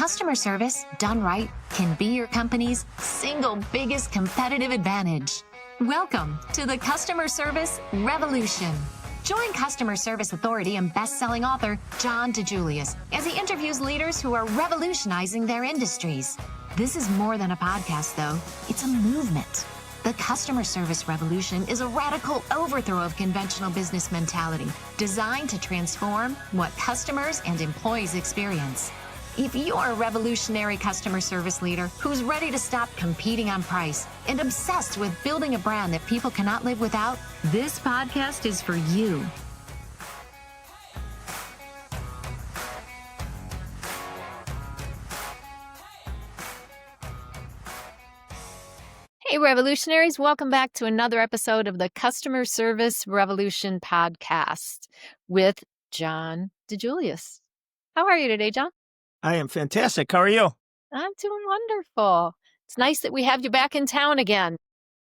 Customer service, done right, can be your company's single biggest competitive advantage. Welcome to the Customer Service Revolution. Join customer service authority and best-selling author John DiJulius as he interviews leaders who are revolutionizing their industries. This is more than a podcast, though. It's a movement. The Customer Service Revolution is a radical overthrow of conventional business mentality designed to transform what customers and employees experience. If you are a revolutionary customer service leader who's ready to stop competing on price and obsessed with building a brand that people cannot live without, this podcast is for you. Hey, revolutionaries, welcome back to another episode of the Customer Service Revolution podcast with John DiJulius. How are you today, John? I am fantastic. How are you? I'm doing wonderful. It's nice that we have you back in town again.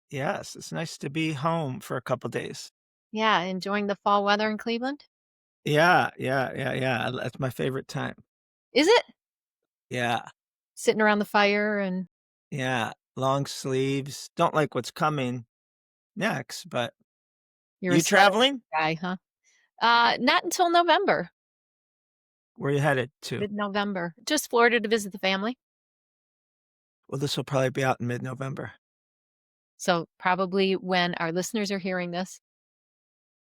Yes, it's nice to be home for a couple days. Yeah, enjoying the fall weather in Cleveland? Yeah. That's my favorite time. Is it? Yeah. Sitting around the fire and... Yeah. Long sleeves. Don't like what's coming next, but you traveling? Guy, huh? Not until November. Where are you headed to? Mid-November. Just Florida to visit the family. Well, this will probably be out in mid-November. So probably when our listeners are hearing this,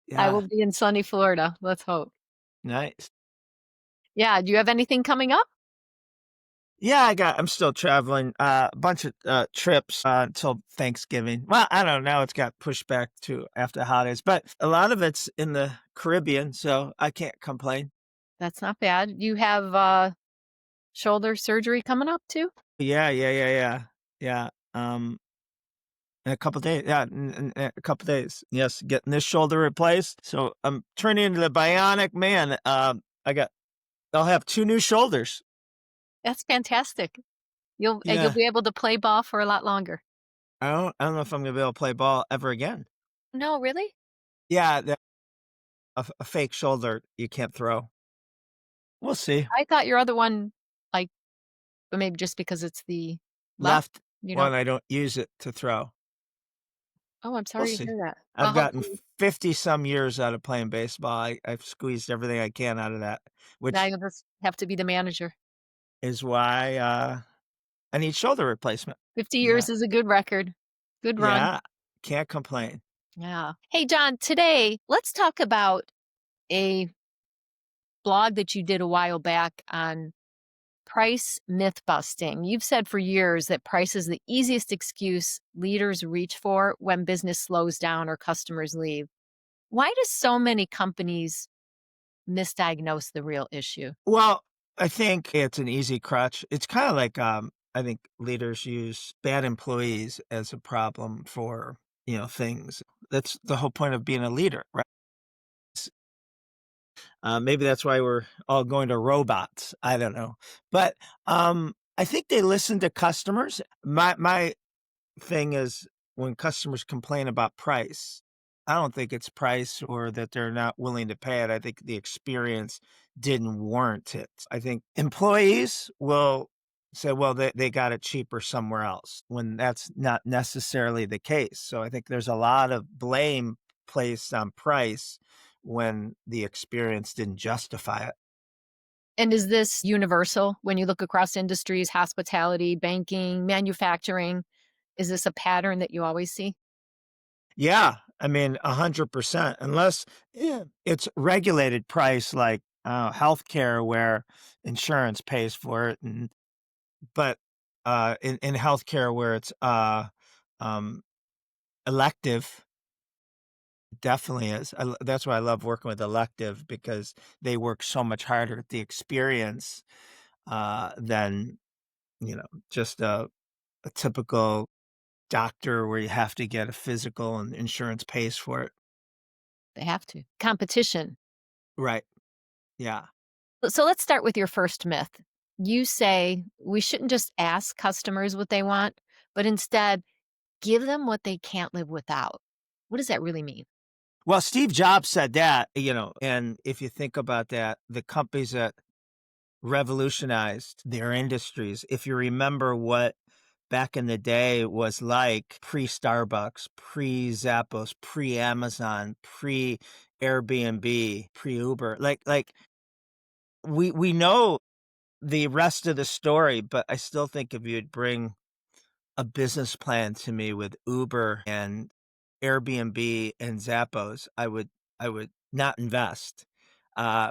Yeah. I will be in sunny Florida. Let's hope. Nice. Yeah. Do you have anything coming up? Yeah, I'm still traveling. A bunch of trips until Thanksgiving. Well, I don't know. It's got pushed back to after the holidays, but a lot of it's in the Caribbean, so I can't complain. That's not bad. You have shoulder surgery coming up too? Yeah. In a couple days. Yeah, in a couple days. Yes, getting this shoulder replaced. So I'm turning into the bionic man. I'll have 2 new shoulders. That's fantastic. You'll Yeah. be able to play ball for a lot longer. I don't know if I'm gonna be able to play ball ever again. No, really? Yeah, a fake shoulder you can't throw. We'll see. I thought your other one, like, but maybe just because it's the left. Left one, I don't use it to throw. Oh, I'm sorry to hear that. I've Well, gotten 50 some years out of playing baseball. I've squeezed everything I can out of that, which now you'll just have to be the manager. is why I need shoulder replacement. 50 years is a good record. Good run. Yeah, can't complain. Yeah. Hey, John, today let's talk about a blog that you did a while back on price myth busting. You've said for years that price is the easiest excuse leaders reach for when business slows down or customers leave. Why do so many companies misdiagnose the real issue? Well, I think it's an easy crutch. It's kind of like I think leaders use bad employees as a problem for, things. That's the whole point of being a leader, right? Maybe that's why we're all going to robots. I don't know. But I think they listen to customers. My thing is when customers complain about price, I don't think it's price or that they're not willing to pay it. I think the experience didn't warrant it. I think employees will say, well, they got it cheaper somewhere else when that's not necessarily the case. So I think there's a lot of blame placed on price when the experience didn't justify it. And is this universal when you look across industries, hospitality, banking, manufacturing? Is this a pattern that you always see? Yeah, I mean, 100%, unless it's regulated price like healthcare where insurance pays for it. But in healthcare where it's elective, definitely is. That's why I love working with elective because they work so much harder at the experience than, just a typical doctor where you have to get a physical and insurance pays for it. They have to. Competition. Right. Yeah. So let's start with your first myth. You say we shouldn't just ask customers what they want, but instead give them what they can't live without. What does that really mean? Well, Steve Jobs said that, and if you think about that, the companies that revolutionized their industries. If you remember what back in the day was like pre-Starbucks, pre-Zappos, pre-Amazon, pre-Airbnb, pre-Uber, like we know the rest of the story, but I still think if you'd bring a business plan to me with Uber and Airbnb and Zappos, I would not invest,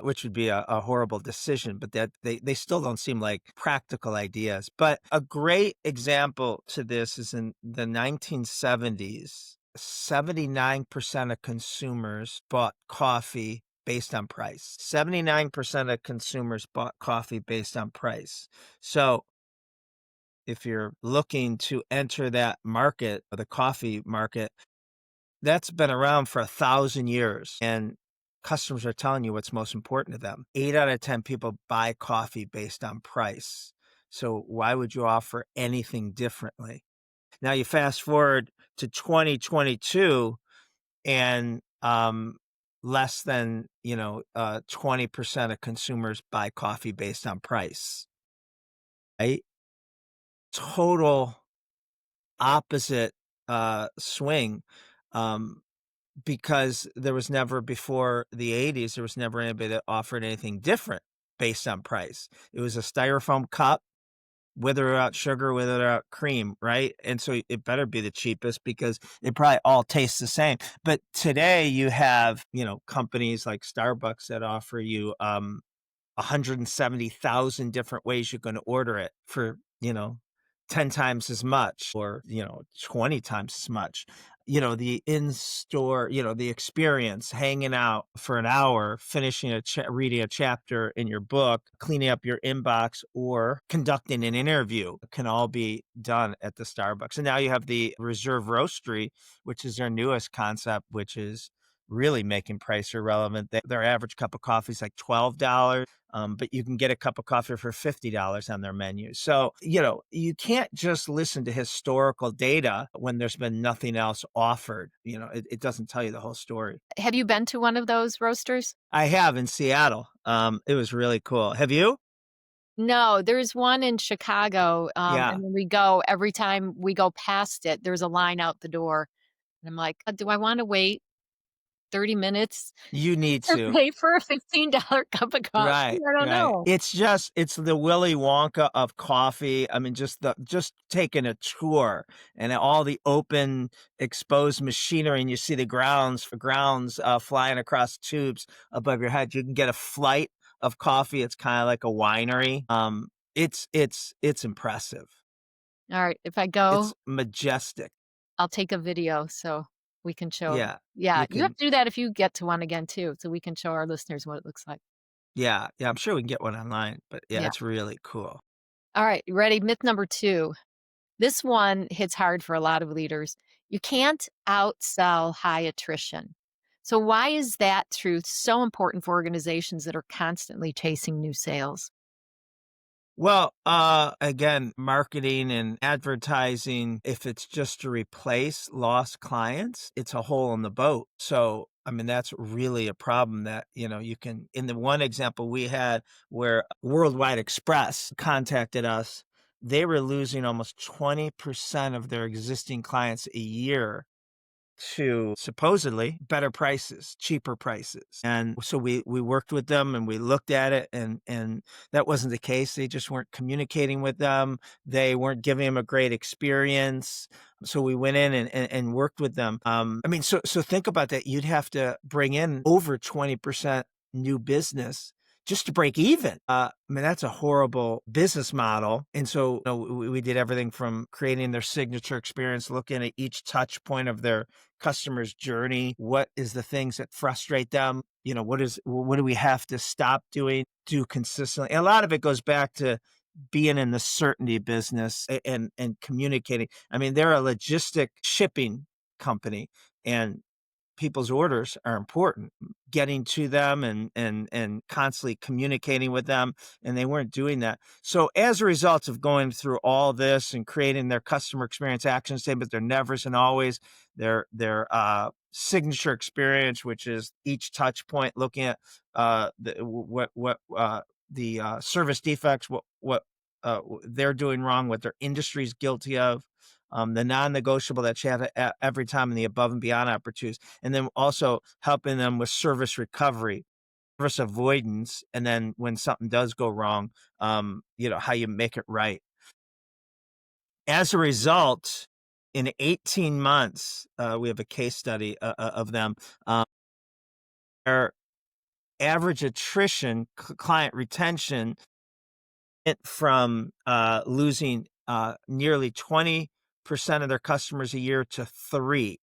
which would be a horrible decision, but that they still don't seem like practical ideas. But a great example to this is in the 1970s, 79% of consumers bought coffee based on price. 79% of consumers bought coffee based on price. So if you're looking to enter that market, the coffee market, that's been around for 1,000 years, and customers are telling you what's most important to them. 8 out of 10 people buy coffee based on price. So why would you offer anything differently? Now you fast forward to 2022 and less than, 20% of consumers buy coffee based on price. Right? Total opposite swing. Um, because there was never before the '80s, there was never anybody that offered anything different based on price. It was a styrofoam cup with or without sugar, with or without cream, right? And so it better be the cheapest because it probably all tastes the same. But today you have, companies like Starbucks that offer you 170,000 different ways you can order it for, 10 times as much or, 20 times as much. The in-store, the experience, hanging out for an hour, finishing reading a chapter in your book, cleaning up your inbox, or conducting an interview can all be done at the Starbucks. And now you have the Reserve Roastery, which is their newest concept, which is really making price irrelevant. Their average cup of coffee is like $12. But you can get a cup of coffee for $50 on their menu. So, you can't just listen to historical data when there's been nothing else offered. It doesn't tell you the whole story. Have you been to one of those roasters? I have in Seattle. It was really cool. Have you? No, there's one in Chicago, Yeah, and when we go, every time we go past it, there's a line out the door, and I'm like, "Do I wanna wait 30 minutes you need to to. pay for a $15 cup of coffee? Right, I don't right. know." It's the Willy Wonka of coffee. I mean, just taking a tour and all the open, exposed machinery, and you see the grounds flying across tubes above your head. You can get a flight of coffee. It's kind of like a winery. It's impressive. Alright, if I go, It's majestic. I'll take a video so we can show. Yeah, Yeah, you you have can. to do that if you get to one again too, so we can show our listeners what it looks like. Yeah, yeah. I'm sure we can get one online, but yeah, Yeah. it's really cool. Alright, you ready? Myth number 2. This one hits hard for a lot of leaders. You can't outsell high attrition. So, why is that truth so important for organizations that are constantly chasing new sales? Well, again, marketing and advertising, if it's just to replace lost clients, it's a hole in the boat. So, I mean, that's really a problem that, you can, in the one example we had where Worldwide Express contacted us, they were losing almost 20% of their existing clients a year to supposedly better prices, cheaper prices. And so we worked with them and we looked at it and that wasn't the case. They just weren't communicating with them. They weren't giving them a great experience. So we went in and worked with them. I mean, so think about that. You'd have to bring in over 20% new business just to break even. I mean, that's a horrible business model. And so we did everything from creating their signature experience, looking at each touch point of their customer's journey. What is the things that frustrate them? What do we have to stop doing, do consistently? And a lot of it goes back to being in the certainty business and communicating. I mean, they're a logistic shipping company and people's orders are important, getting to them and constantly communicating with them, and they weren't doing that. So as a result of going through all this and creating their customer experience action statement, their nevers and always, their signature experience, which is each touch point, looking at service defects, what they're doing wrong, what their industry's guilty of, the non-negotiable that you have every time, and the above and beyond opportunities, and then also helping them with service recovery, service avoidance, and then when something does go wrong, how you make it right. As a result, in 18 months, we have a case study of them. Their average attrition, client retention, went from losing nearly 20% of their customers a year to 3.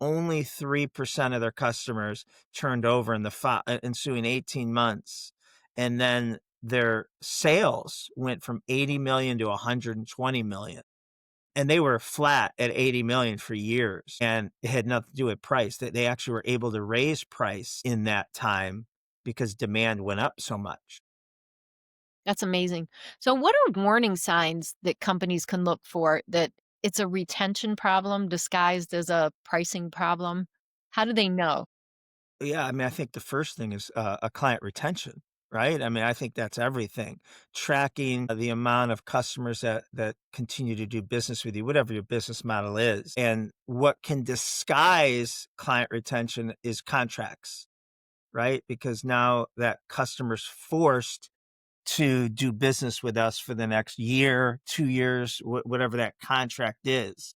Only 3% of their customers turned over in the ensuing 18 months. And then their sales went from 80 million to 120 million. And they were flat at 80 million for years, and it had nothing to do with price. They actually were able to raise price in that time because demand went up so much. That's amazing. So, what are warning signs that companies can look for that it's a retention problem disguised as a pricing problem? How do they know? Yeah, I mean, I think the first thing is a client retention, right? I mean, I think that's everything. Tracking the amount of customers that continue to do business with you, whatever your business model is. And what can disguise client retention is contracts, right? Because now that customer's forced to do business with us for the next year, 2 years, whatever that contract is.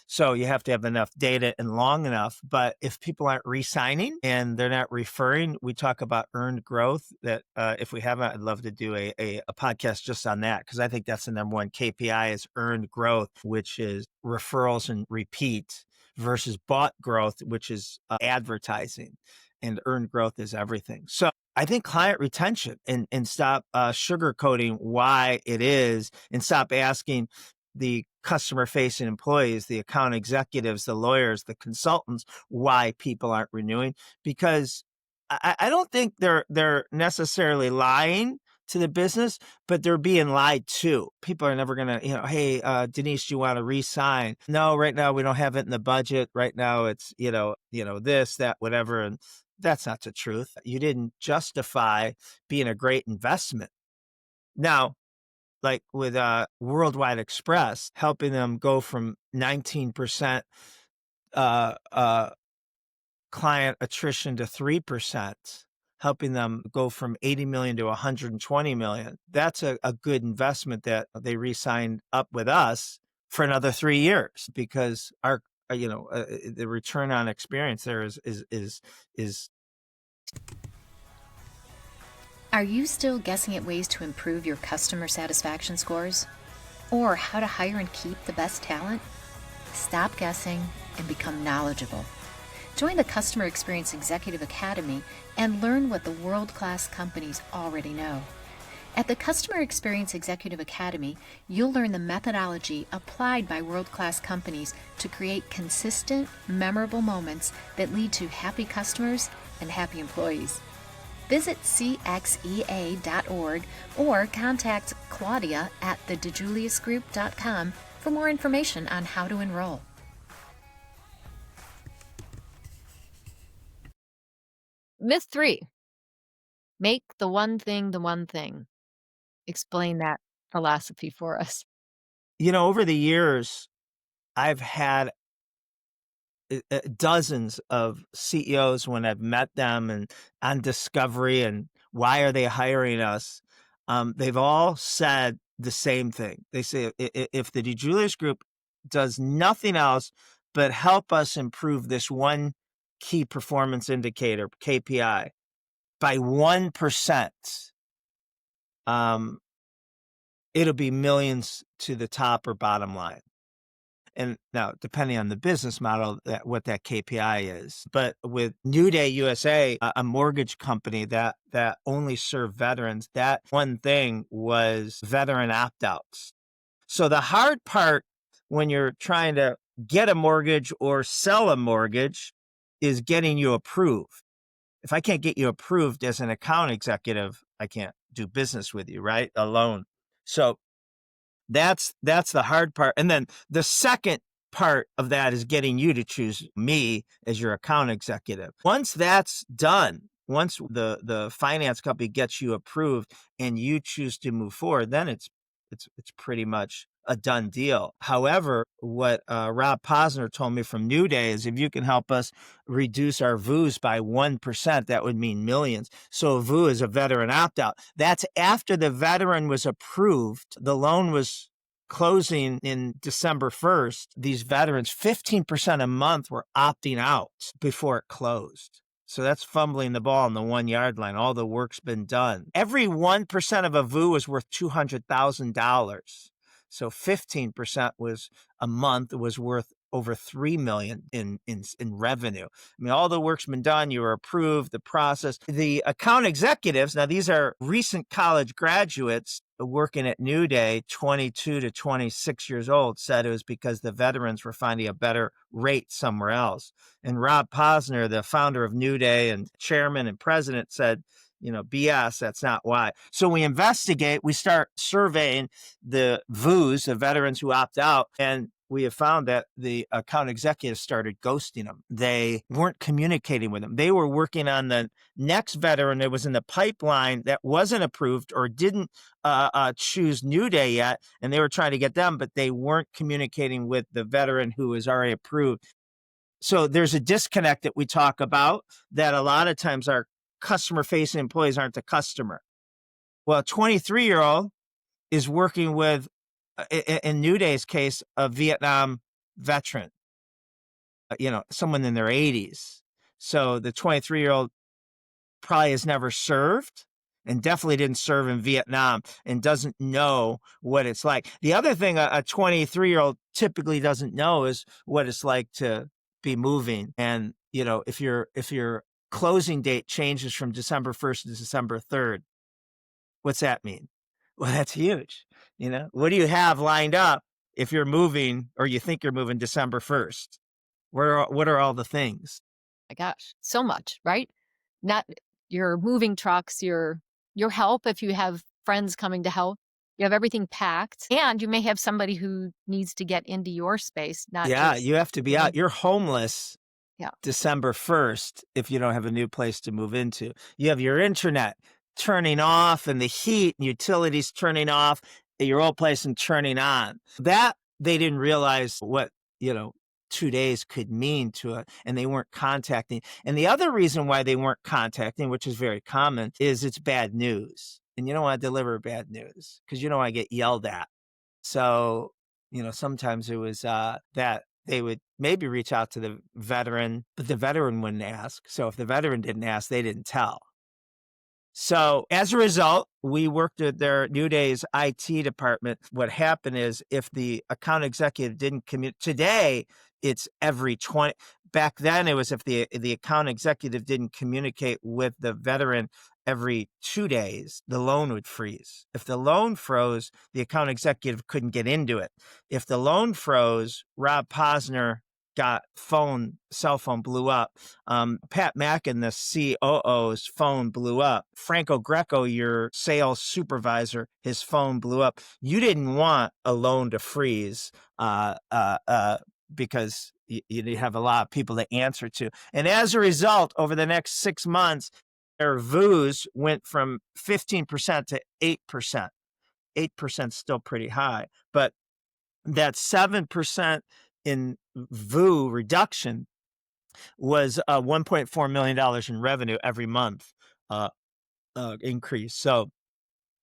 So you have to have enough data and long enough. But if people aren't re-signing and they're not referring, we talk about earned growth. That if we haven't, I'd love to do a podcast just on that, because I think that's the number one KPI is earned growth, which is referrals and repeat, versus bought growth, which is advertising. And earned growth is everything. So I think client retention, and stop sugarcoating why it is, and stop asking the customer facing employees, the account executives, the lawyers, the consultants, why people aren't renewing, because I don't think they're necessarily lying to the business, but they're being lied to. People are never gonna, hey, Denise, do you want to re-sign? No, right now we don't have it in the budget. Right now it's, this, that, whatever. And that's not the truth. You didn't justify being a great investment. Now, like with Worldwide Express, helping them go from 19% client attrition to 3%, helping them go from 80 million to 120 million. That's a good investment that they re-signed up with us for another 3 years, because our the return on experience there is. Are you still guessing at ways to improve your customer satisfaction scores? Or how to hire and keep the best talent? Stop guessing and become knowledgeable. Join the Customer Experience Executive Academy and learn what the world-class companies already know. At the Customer Experience Executive Academy, you'll learn the methodology applied by world-class companies to create consistent, memorable moments that lead to happy customers and happy employees. Visit cxea.org or contact Claudia at thedijuliusgroup.com for more information on how to enroll. Myth 3, make the one thing the one thing. Explain that philosophy for us. Over the years, I've had dozens of CEOs when I've met them and on discovery and why are they hiring us, they've all said the same thing. They say, if the DiJulius Group does nothing else but help us improve this one key performance indicator, KPI, by 1%, it'll be millions to the top or bottom line. And now, depending on the business model, what that KPI is. But with New Day USA, a mortgage company that only served veterans, that one thing was veteran opt-outs. So the hard part when you're trying to get a mortgage or sell a mortgage is getting you approved. If I can't get you approved as an account executive, I can't do business with you, right? Alone. So that's the hard part. And then the second part of that is getting you to choose me as your account executive. Once that's done, once the finance company gets you approved and you choose to move forward, then it's pretty much a done deal. However, what Rob Posner told me from New Day is if you can help us reduce our VUs by 1%, that would mean millions. So a VU is a veteran opt-out. That's after the veteran was approved. The loan was closing in December 1st. These veterans, 15% a month were opting out before it closed. So that's fumbling the ball on the 1 yard line. All the work's been done. Every 1% of a VU is worth $200,000. So 15% was a month was worth over $3 million in revenue. I mean, all the work's been done. You were approved, the process. The account executives, now these are recent college graduates working at New Day, 22 to 26 years old, said it was because the veterans were finding a better rate somewhere else. And Rob Posner, the founder of New Day and chairman and president, said, BS, that's not why. So we investigate, we start surveying the VUs, the veterans who opt out, and we have found that the account executives started ghosting them. They weren't communicating with them. They were working on the next veteran that was in the pipeline that wasn't approved or didn't choose New Day yet, and they were trying to get them, but they weren't communicating with the veteran who was already approved. So there's a disconnect that we talk about that a lot of times our customer-facing employees aren't the customer. Well, a 23-year-old is working with, in New Day's case, a Vietnam veteran, someone in their 80s. So the 23-year-old probably has never served and definitely didn't serve in Vietnam and doesn't know what it's like. The other thing a 23-year-old typically doesn't know is what it's like to be moving. And, if your closing date changes from December 1st to December 3rd, what's that mean? Well, that's huge. What do you have lined up if you're moving or you think you're moving December 1st? What are all the things? My gosh, so much, right? Not your moving trucks, your help if you have friends coming to help. You have everything packed, and you may have somebody who needs to get into your space. You have to be out. You're homeless. Yeah. December 1st, if you don't have a new place to move into. You have your internet turning off and the heat and utilities turning off at your old place and turning on. That they didn't realize what, 2 days could mean to it, and they weren't contacting. And the other reason why they weren't contacting, which is very common, is it's bad news. And you don't want to deliver bad news because you don't want to get yelled at. So, sometimes it was that they would maybe reach out to the veteran, but the veteran wouldn't ask. So if the veteran didn't ask, they didn't tell. So as a result, we worked at their New Day's IT department. What happened is if the account executive didn't communicate, today it's every 20. Back then it was if the account executive didn't communicate with the veteran every 2 days, the loan would freeze. If the loan froze, the account executive couldn't get into it. If the loan froze, Rob Posner got cell phone blew up. Pat Mackin, the COO's phone blew up. Franco Greco, your sales supervisor, his phone blew up. You didn't want a loan to freeze because you have a lot of people to answer to. And as a result, over the next 6 months, their VUs went from 15% to 8%. 8% still pretty high, but that 7% in VU reduction was $1.4 million in revenue every month increase. So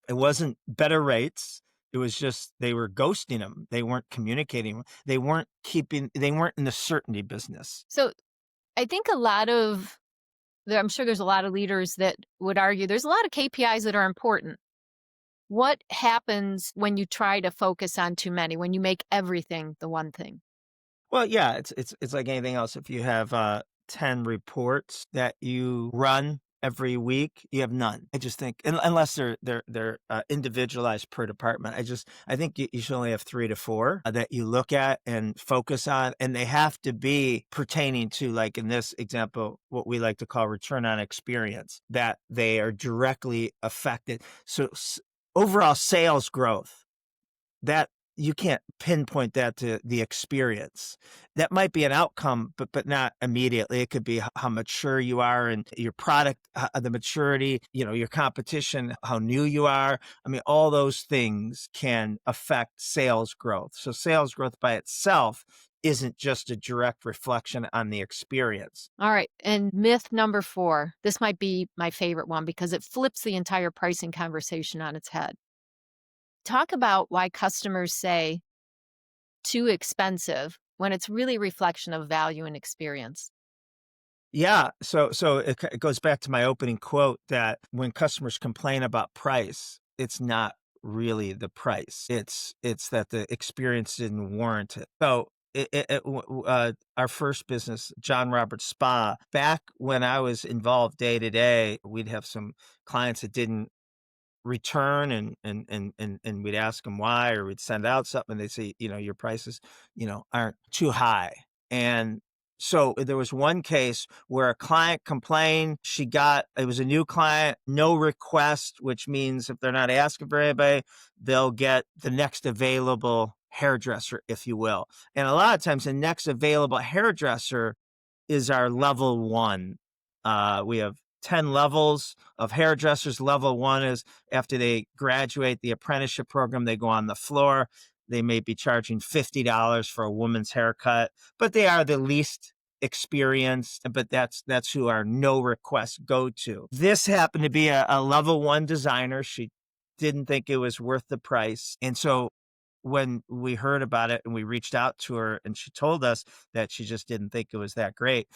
it wasn't better rates. It was just they were ghosting them. They weren't communicating. They weren't in the certainty business. So I think I'm sure there's a lot of leaders that would argue there's a lot of KPIs that are important. What happens when you try to focus on too many, when you make everything the one thing? Well, yeah, it's like anything else. If you have 10 reports that you run every week, you have none. I just think unless they're individualized per department, I think you should only have 3 to 4 that you look at and focus on, and they have to be pertaining to, like in this example, what we like to call return on experience, that they are directly affected. So overall sales growth, that you can't pinpoint that to the experience. That might be an outcome, but not immediately. It could be how mature you are and your product, the maturity, your competition, how new you are. I mean, all those things can affect sales growth. So sales growth by itself isn't just a direct reflection on the experience. All right. And myth number 4. This might be my favorite one because it flips the entire pricing conversation on its head. Talk about why customers say too expensive when it's really a reflection of value and experience. Yeah. So it goes back to my opening quote that when customers complain about price, it's not really the price. It's that the experience didn't warrant it. So our first business, John Roberts Spa, back when I was involved day to day, we'd have some clients that didn't return and we'd ask them why, or we'd send out something and they'd say, your prices, aren't too high. And so there was one case where a client complained. It was a new client, no request, which means if they're not asking for anybody, they'll get the next available hairdresser, if you will. And a lot of times the next available hairdresser is our level 1. We have 10 levels of hairdressers. Level 1 is after they graduate the apprenticeship program, they go on the floor. They may be charging $50 for a woman's haircut, but they are the least experienced, but that's who our no requests go to. This happened to be a level 1 designer. She didn't think it was worth the price. And so when we heard about it and we reached out to her and she told us that she just didn't think it was that great,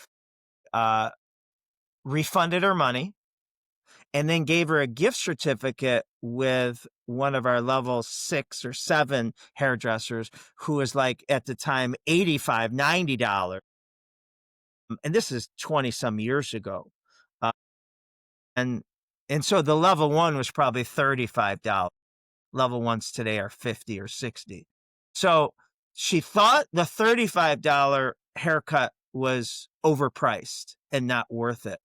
refunded her money, and then gave her a gift certificate with one of our level 6 or 7 hairdressers who was like at the time $85, $90. And this is 20 some years ago. And so the level 1 was probably $35. Level 1s today are 50 or 60. So she thought the $35 haircut was overpriced and not worth it.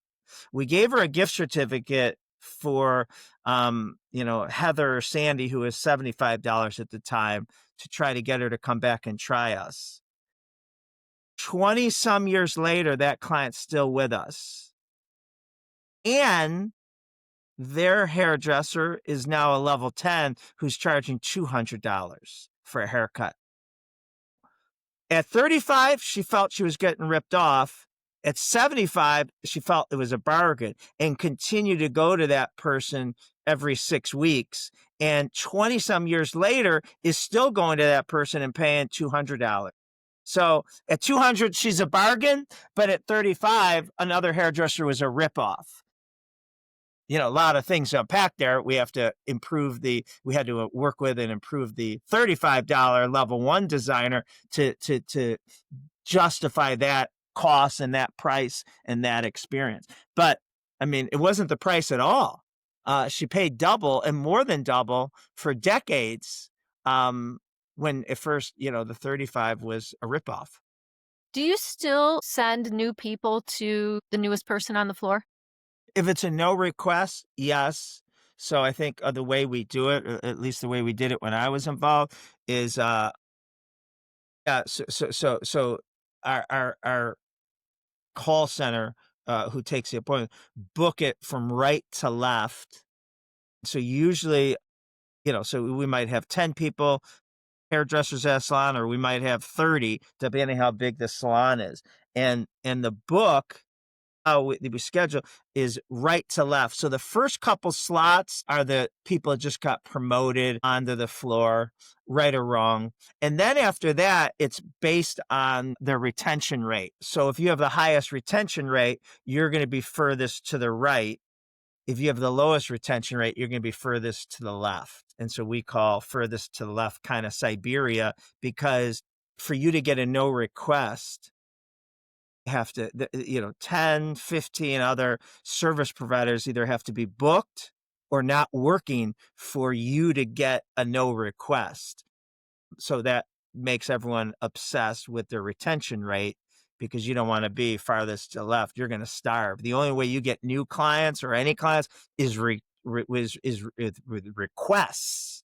We gave her a gift certificate for, Heather or Sandy, who was $75 at the time, to try to get her to come back and try us. 20 some years later, that client's still with us. And their hairdresser is now a level 10 who's charging $200 for a haircut. At 35, she felt she was getting ripped off. At 75, she felt it was a bargain and continued to go to that person every 6 weeks. And 20 some years later is still going to that person and paying $200. So at 200, she's a bargain, but at 35, another hairdresser was a ripoff. A lot of things to unpack there. We have to we had to work with and improve the $35 level 1 designer to justify that cost and that price and that experience. But I mean, it wasn't the price at all. She paid double and more than double for decades. When at first, the 35 was a ripoff. Do you still send new people to the newest person on the floor? If it's a no request, yes. So I think the way we do it, or at least the way we did it when I was involved, is So our call center, who takes the appointment, book it from right to left. So usually, so we might have 10 people, hairdressers at a salon, or we might have 30, depending how big the salon is. And the book, how we schedule, is right to left. So the first couple slots are the people that just got promoted onto the floor, right or wrong. And then after that, it's based on their retention rate. So if you have the highest retention rate, you're going to be furthest to the right. If you have the lowest retention rate, you're going to be furthest to the left. And so we call furthest to the left kind of Siberia, because for you to get a no request, have to, 10, 15 other service providers either have to be booked or not working for you to get a no request. So that makes everyone obsessed with their retention rate, because you don't want to be farthest to the left. You're going to starve. The only way you get new clients or any clients is with requests.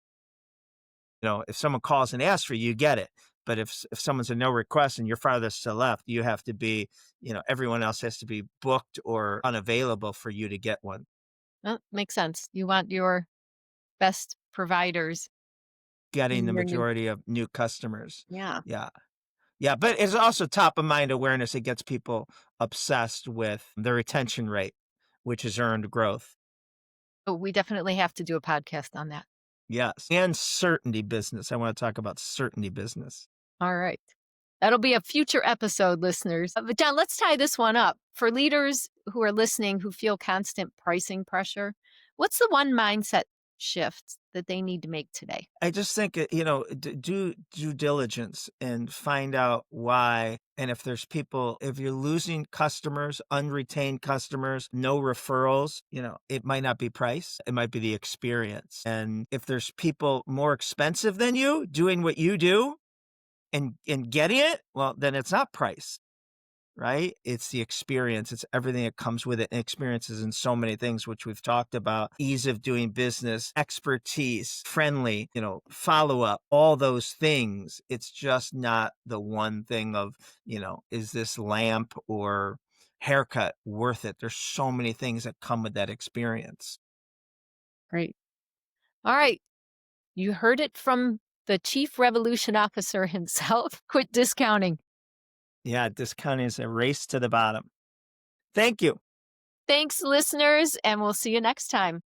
if someone calls and asks for you, you get it. But if someone's a no request and you're farthest to left, you have to be, everyone else has to be booked or unavailable for you to get one. Well, makes sense. You want your best providers Getting in the your new. majority of new customers. Yeah. Yeah. Yeah. But it's also top of mind awareness. It gets people obsessed with the retention rate, which is earned growth. Oh, we definitely have to do a podcast on that. Yes. And certainty business. I want to talk about certainty business. All right. That'll be a future episode, listeners. But John, let's tie this one up. For leaders who are listening who feel constant pricing pressure, what's the one mindset shift that they need to make today? I just think, do due diligence and find out why. And if you're losing customers, unretained customers, no referrals, it might not be price. It might be the experience. And if there's people more expensive than you doing what you do and getting it, well, then it's not price. Right? It's the experience. It's everything that comes with it. And experiences in so many things, which we've talked about: ease of doing business, expertise, friendly, follow up, all those things. It's just not the one thing of, is this lamp or haircut worth it? There's so many things that come with that experience. Great. All right. You heard it from the Chief Revolution Officer himself. Quit discounting. Yeah, discounting is a race to the bottom. Thank you. Thanks, listeners, and we'll see you next time.